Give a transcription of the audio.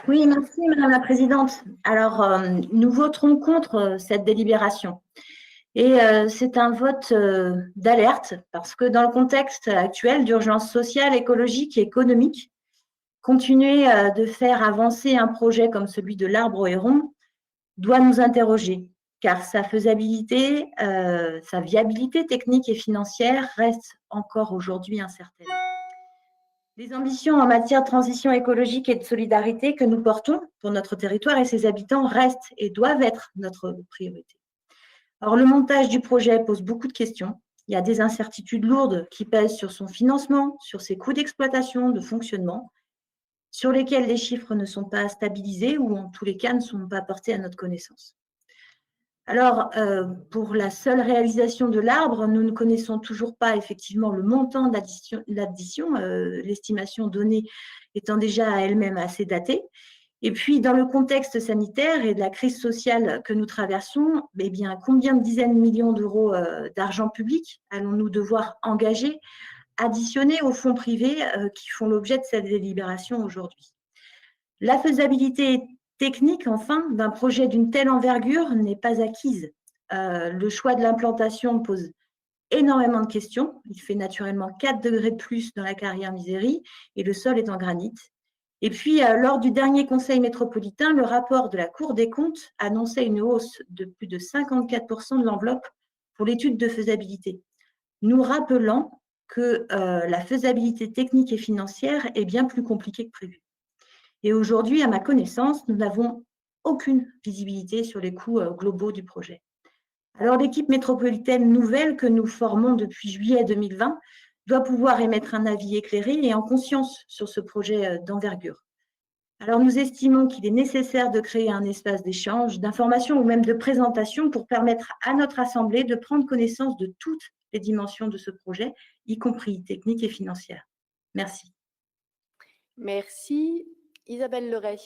Oui, merci Madame la Présidente. Alors, nous voterons contre cette délibération. Et c'est un vote d'alerte parce que dans le contexte actuel d'urgence sociale, écologique et économique, continuer de faire avancer un projet comme celui de l'Arbre au Héron doit nous interroger, car sa faisabilité, sa viabilité technique et financière reste encore aujourd'hui incertaine. Les ambitions en matière de transition écologique et de solidarité que nous portons pour notre territoire et ses habitants restent et doivent être notre priorité. Alors, le montage du projet pose beaucoup de questions. Il y a des incertitudes lourdes qui pèsent sur son financement, sur ses coûts d'exploitation, de fonctionnement, sur lesquels les chiffres ne sont pas stabilisés ou en tous les cas ne sont pas portés à notre connaissance. Alors, pour la seule réalisation de l'arbre, nous ne connaissons toujours pas effectivement le montant de l'addition, l'estimation donnée étant déjà à elle-même assez datée. Et puis, dans le contexte sanitaire et de la crise sociale que nous traversons, eh bien, combien de dizaines de millions d'euros d'argent public allons-nous devoir engager, additionner aux fonds privés qui font l'objet de cette délibération aujourd'hui? La faisabilité technique, enfin, d'un projet d'une telle envergure n'est pas acquise. Le choix de l'implantation pose énormément de questions. Il fait naturellement 4 degrés de plus dans la carrière Misery et le sol est en granit. Et puis, lors du dernier conseil métropolitain, le rapport de la Cour des comptes annonçait une hausse de plus de 54% de l'enveloppe pour l'étude de faisabilité, nous rappelant que la faisabilité technique et financière est bien plus compliquée que prévu. Et aujourd'hui, à ma connaissance, nous n'avons aucune visibilité sur les coûts globaux du projet. Alors, l'équipe métropolitaine nouvelle que nous formons depuis juillet 2020 doit pouvoir émettre un avis éclairé et en conscience sur ce projet d'envergure. Alors, nous estimons qu'il est nécessaire de créer un espace d'échange, d'information ou même de présentation pour permettre à notre Assemblée de prendre connaissance de toutes les dimensions de ce projet, y compris techniques et financières. Merci. Merci. Isabelle Leray.